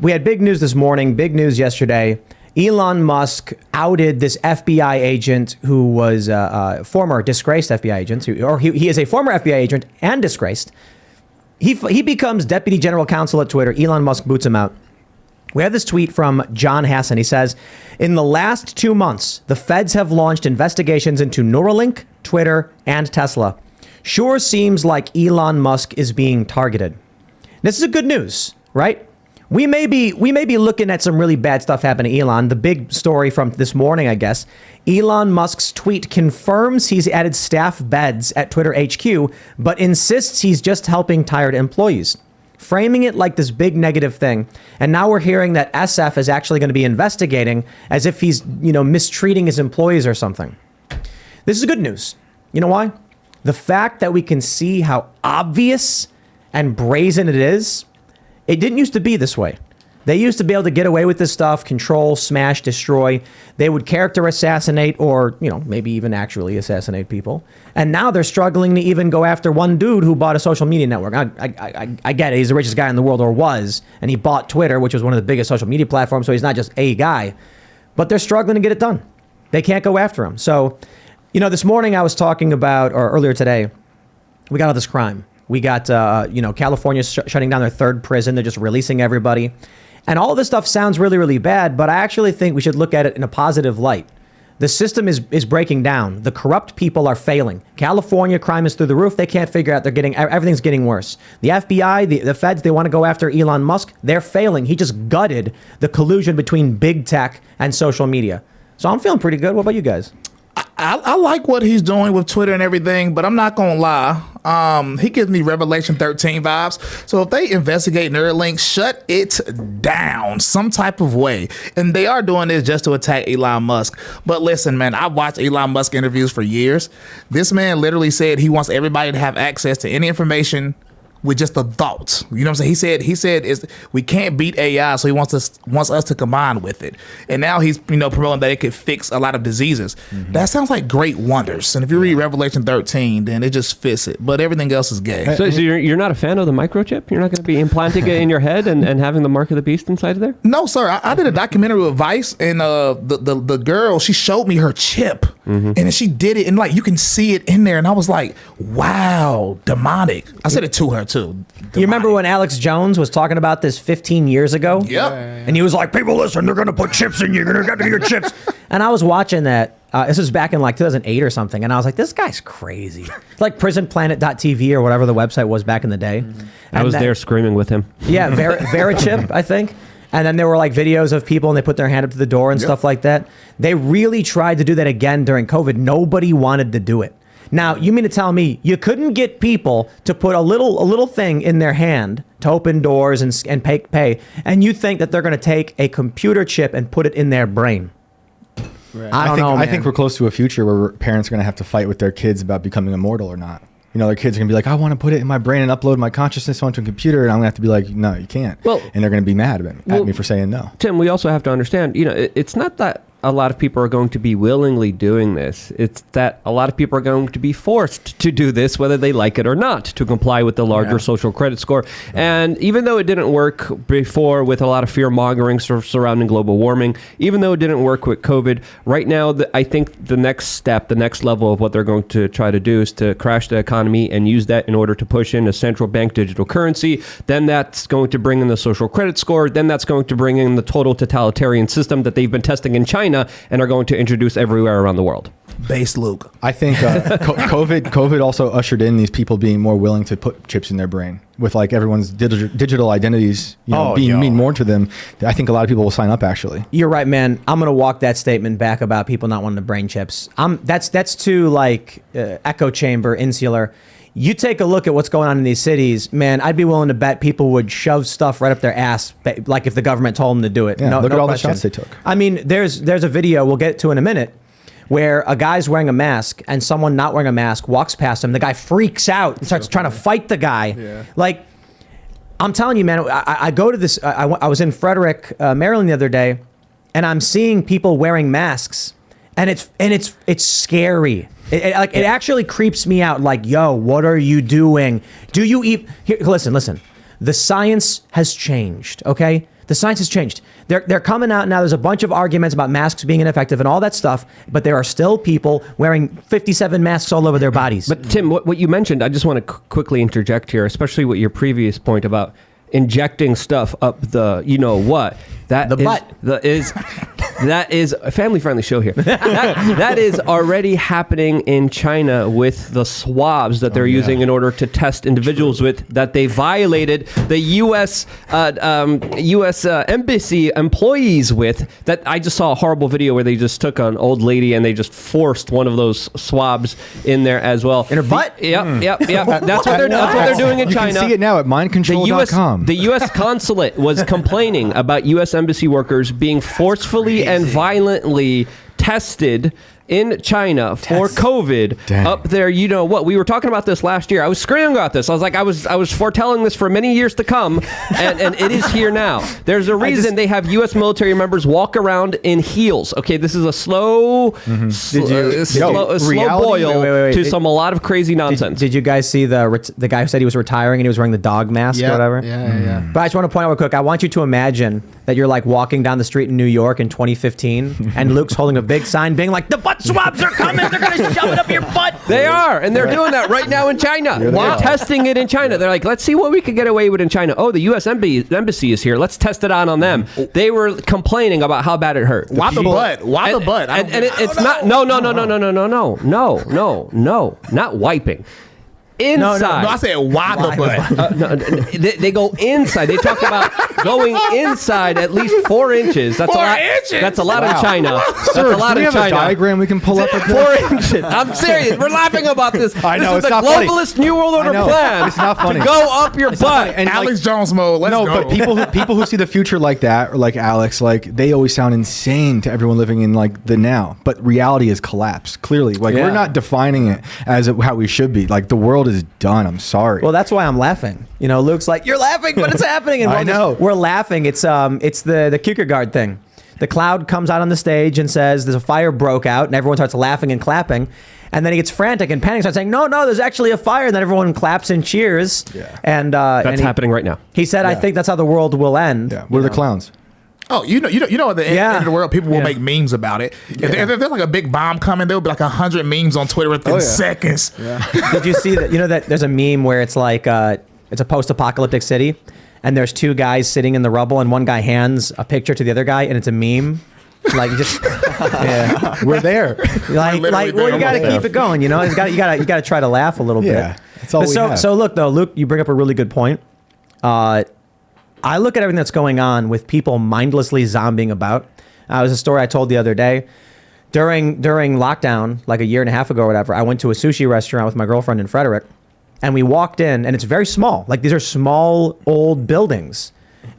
We had big news this morning, big news yesterday. Elon Musk outed this FBI agent who was a former disgraced FBI agent, he is a former FBI agent and disgraced. He becomes deputy general counsel at Twitter. Elon Musk boots him out. We have this tweet from John Hassan. He says, in the last 2 months, the feds have launched investigations into Neuralink, Twitter, and Tesla. Sure seems like Elon Musk is being targeted. This is a good news, right? We may be looking at some really bad stuff happen to Elon. The big story from this morning, I guess, Elon Musk's tweet confirms he's added staff beds at Twitter HQ, but insists he's just helping tired employees, framing it like this big negative thing. And now we're hearing that SF is actually going to be investigating as if he's, mistreating his employees or something. This is good news. You know why? The fact that we can see how obvious and brazen it is. It didn't used to be this way. They used to be able to get away with this stuff, control, smash, destroy. They would character assassinate or, maybe even actually assassinate people. And now they're struggling to even go after one dude who bought a social media network. I get it. He's the richest guy in the world, or was. And he bought Twitter, which was one of the biggest social media platforms. So he's not just a guy. But they're struggling to get it done. They can't go after him. So, this morning I was talking about, or earlier today, we got all this crime. We got, California shutting down their third prison. They're just releasing everybody. And all this stuff sounds really, really bad, but I actually think we should look at it in a positive light. The system is breaking down. The corrupt people are failing. California crime is through the roof. They can't figure out. Everything's getting worse. The FBI, the feds, they want to go after Elon Musk. They're failing. He just gutted the collusion between big tech and social media. So I'm feeling pretty good. What about you guys? I like what he's doing with Twitter and everything, but I'm not gonna lie. He gives me Revelation 13 vibes. So if they investigate Neuralink, shut it down some type of way. And they are doing this just to attack Elon Musk. But listen, man, I've watched Elon Musk interviews for years. This man literally said he wants everybody to have access to any information with just the thoughts. You know what I'm saying? He said we can't beat AI, so he wants us to combine with it. And now he's promoting that it could fix a lot of diseases. Mm-hmm. That sounds like great wonders. And if you read Revelation 13, then it just fits it. But everything else is gay. So you're not a fan of the microchip? You're not going to be implanting it in your head and having the mark of the beast inside of there? No, sir. I did a documentary with Vice, and the girl, she showed me her chip. Mm-hmm. And she did it, and you can see it in there. And I was like, wow, demonic. I said it to her too. Demonic. You remember when Alex Jones was talking about this 15 years ago? Yep. And he was like, people, listen, they're going to put chips in you. You're going to get your chips. And I was watching that. This was back in 2008 or something. And I was like, this guy's crazy. Like prisonplanet.tv or whatever the website was back in the day. Mm-hmm. I was there screaming with him. Yeah, Verichip, I think. And then there were videos of people and they put their hand up to the door and stuff like that. They really tried to do that again during COVID. Nobody wanted to do it. Now, you mean to tell me you couldn't get people to put a little thing in their hand to open doors and pay, and you think that they're going to take a computer chip and put it in their brain? Right. I don't know, man. I think we're close to a future where parents are going to have to fight with their kids about becoming immortal or not. Their kids are going to be like, I want to put it in my brain and upload my consciousness onto a computer. And I'm going to have to be like, no, you can't. Well, and they're going to be mad at me for saying no. Tim, we also have to understand, it's not that a lot of people are going to be willingly doing this. It's that a lot of people are going to be forced to do this, whether they like it or not, to comply with the larger social credit score. And even though it didn't work before with a lot of fear-mongering surrounding global warming, even though it didn't work with COVID, right now, I think the next step, the next level of what they're going to try to do is to crash the economy and use that in order to push in a central bank digital currency. Then that's going to bring in the social credit score. Then that's going to bring in the total totalitarian system that they've been testing in China and are going to introduce everywhere around the world. Base Luke. I think COVID also ushered in these people being more willing to put chips in their brain with everyone's digital identities mean more to them. I think a lot of people will sign up actually. You're right, man. I'm going to walk that statement back about people not wanting to brain chips. That's too echo chamber, insular. You take a look at what's going on in these cities, man, I'd be willing to bet people would shove stuff right up their ass, if the government told them to do it. Yeah, look at all the shots they took. I mean, there's a video we'll get to in a minute where a guy's wearing a mask and someone not wearing a mask walks past him. The guy freaks out and starts trying to fight the guy. Yeah. I'm telling you, man, I go to this, I was in Frederick, Maryland the other day, and I'm seeing people wearing masks, and it's scary. It actually creeps me out. Yo, what are you doing? Do you even... Listen. The science has changed, okay? The science has changed. They're coming out now. There's a bunch of arguments about masks being ineffective and all that stuff, but there are still people wearing 57 masks all over their bodies. But Tim, what you mentioned, I just want to quickly interject here, especially with your previous point about injecting stuff up the, you know what? That is a family-friendly show here. That is already happening in China with the swabs that they're using in order to test individuals with, that they violated the U.S. Embassy employees with. That I just saw a horrible video where they just took an old lady and they just forced one of those swabs in there as well. In her butt? Yep. That's what they're doing in China. You can see it now at mindcontrol.com. The U.S. consulate was complaining about U.S. embassy workers being forcefully and violently tested in China for COVID up there. You know what? We were talking about this last year. I was screaming about this. I was like, I was foretelling this for many years to come, and it is here now. There's a reason they have U.S. military members walk around in heels. Okay, this is a slow boil to a lot of crazy nonsense. Did you guys see the guy who said he was retiring and he was wearing the dog mask or whatever? Yeah. But I just want to point out real quick, I want you to imagine that you're like walking down the street in New York in 2015 and Luke's holding a big sign being like, the butt swabs are coming, they're going to shove it up your butt. They are, and they're doing that right now in China. They're testing it in China. They're like, let's see what we can get away with in China. Oh, the U.S. embassy is here. Let's test it on them. They were complaining about how bad it hurt. Why the butt? Why the butt? And it's not, no, not wiping. Inside. No, I said why the butt? They go inside. They talk about going inside at least 4 inches. That's 4 a lot. inches? That's a lot in China. That's Sir, a lot do we in have China. a diagram we can pull up? 4 inches. I'm serious. We're laughing about this. I know, This is it's the not funny. globalist New World Order I know. plan. It's not funny. To go up your butt. And Alex Jones mode. Let's go. but people who see the future like that, or like Alex, like they always sound insane to everyone living in like the now. But reality has collapsed. Clearly, like we're not defining it as how we should be. Like the world is done. I'm sorry. Well, that's why I'm laughing. You know, Luke's like, you're laughing, but it's happening. And I know. we're laughing. It's the Kierkegaard thing. The cloud comes out on the stage and says there's a fire broke out, and everyone starts laughing and clapping. And then he gets frantic and panics, starts saying, no, there's actually a fire. And then everyone claps and cheers. Yeah. And That's happening right now. He said, I think that's how the world will end. Yeah, we're the clowns. Oh, you know, at the end of the world, people will make memes about it. If there's like a big bomb coming, there'll be like 100 memes on Twitter within seconds. Yeah. Did you see that? You know that there's a meme where it's like it's a post-apocalyptic city, and there's 2 guys sitting in the rubble, and one guy hands a picture to the other guy, and it's a meme. Like just we're there. Like well, you got to keep it going. You know, you got to try to laugh a little bit. That's all we have. So look though, Luke, you bring up a really good point. I look at everything that's going on with people mindlessly zombieing about. It was a story I told the other day. During lockdown, like a year and a half ago or whatever, I went to a sushi restaurant with my girlfriend in Frederick, and we walked in, and it's very small. Like these are small, old buildings.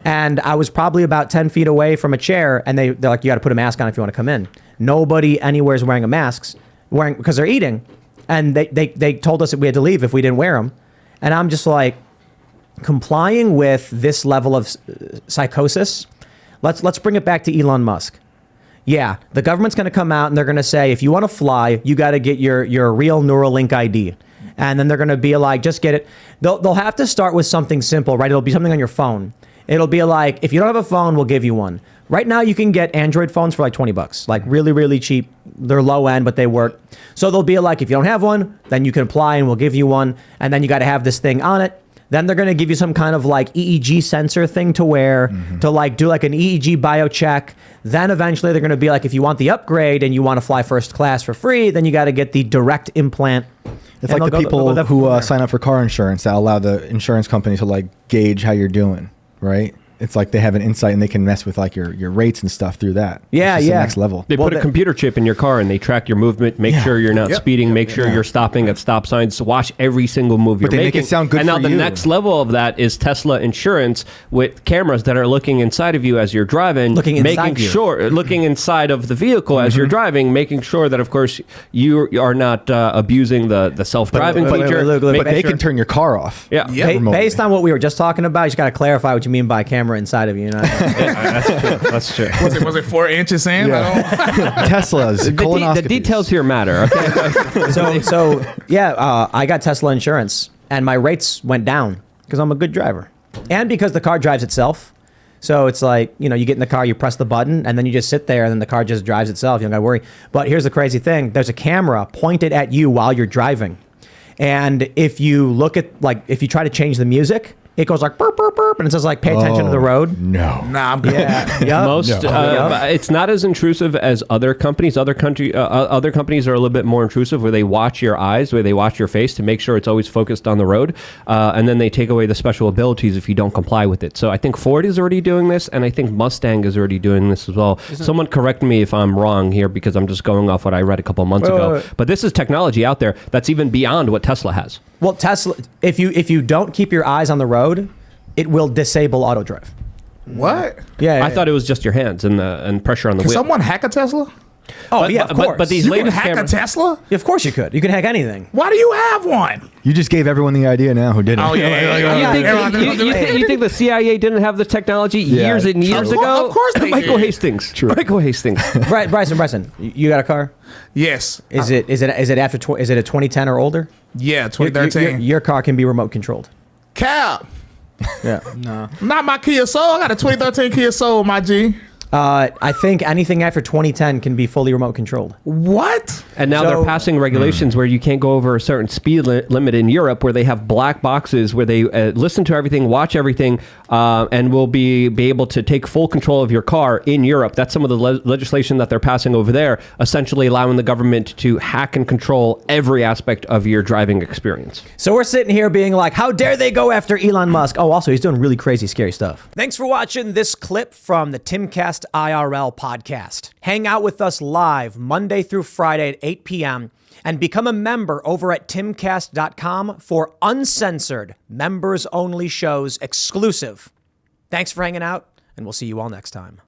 And I was probably about 10 feet away from a chair, and they're like, you got to put a mask on if you want to come in. Nobody anywhere is wearing a mask, because they're eating. And they told us that we had to leave if we didn't wear them. And I'm just like, complying with this level of psychosis, let's bring it back to Elon Musk. Yeah, the government's going to come out and they're going to say, if you want to fly, you got to get your real Neuralink ID. And then they're going to be like, just get it. They'll have to start with something simple, right? It'll be something on your phone. It'll be like, if you don't have a phone, we'll give you one. Right now, you can get Android phones for like $20, like really, really cheap. They're low end, but they work. So they'll be like, if you don't have one, then you can apply and we'll give you one. And then you got to have this thing on it. Then they're going to give you some kind of like EEG sensor thing to wear to like do like an EEG bio check. Then eventually they're going to be like, if you want the upgrade and you want to fly first class for free, then you got to get the direct implant. It's like the people who sign up for car insurance that allow the insurance company to like gauge how you're doing, right? It's like they have an insight and they can mess with like your rates and stuff through that. Yeah, it's just the next level. They put a computer chip in your car and they track your movement, make sure you're not speeding, make sure you're stopping at stop signs, watch every single move you're making. But they make it sound good and for now the next level of that is Tesla insurance with cameras that are looking inside of you as you're driving, looking inside of the vehicle as you're driving, making sure that of course you are not abusing the self-driving feature. But they can turn your car off. Based on what we were just talking about, you just got to clarify what you mean by camera inside of you. That's true. Was it 4 inches in? Teslas. The details here matter. Okay. I got Tesla insurance and my rates went down because I'm a good driver and because the car drives itself. So it's like, you get in the car, you press the button, and then you just sit there, and then the car just drives itself. You don't got to worry. But here's the crazy thing. There's a camera pointed at you while you're driving. And if you look at, if you try to change the music, it goes like burp, burp, burp, and it says pay attention to the road. No. Nah, I'm good. Yeah. Yep. It's not as intrusive as other companies. Other companies are a little bit more intrusive, where they watch your eyes, where they watch your face to make sure it's always focused on the road, and then they take away the special abilities if you don't comply with it. So I think Ford is already doing this, and I think Mustang is already doing this as well. Someone correct me if I'm wrong here, because I'm just going off what I read a couple months ago. Wait. But this is technology out there that's even beyond what Tesla has. Well, Tesla, if you don't keep your eyes on the road, it will disable auto drive. What? Yeah. I thought it was just your hands and pressure on the Can wheel. someone hack a Tesla? Oh, But- yeah, but- of but- course. but these You can latest hack cameras- a Tesla? Of course you could. You can hack anything. Why do you have one? You just gave everyone the idea now who didn't. Oh, yeah. You think the CIA didn't have the technology years and years ago? Of course they Michael did. Hastings. True. Michael Hastings. Bryson, you got a car? Yes. Is it is it a 2010 or older? Yeah, 2013. Your car can be remote controlled. Cap. Yeah. Not my Kia Soul. I got a 2013 Kia Soul, my G. I think anything after 2010 can be fully remote controlled. What? And now So- they're passing regulations where you can't go over a certain speed limit in Europe, where they have black boxes where they listen to everything, watch everything, and will be able to take full control of your car in Europe. That's some of the legislation that they're passing over there, essentially allowing the government to hack and control every aspect of your driving experience. So we're sitting here being like, how dare they go after Elon Musk? Oh, also, he's doing really crazy, scary stuff. Thanks for watching this clip from the Timcast IRL podcast. Hang out with us live Monday through Friday at 8 p.m. and become a member over at timcast.com for uncensored, members-only shows exclusive. Thanks for hanging out, and we'll see you all next time.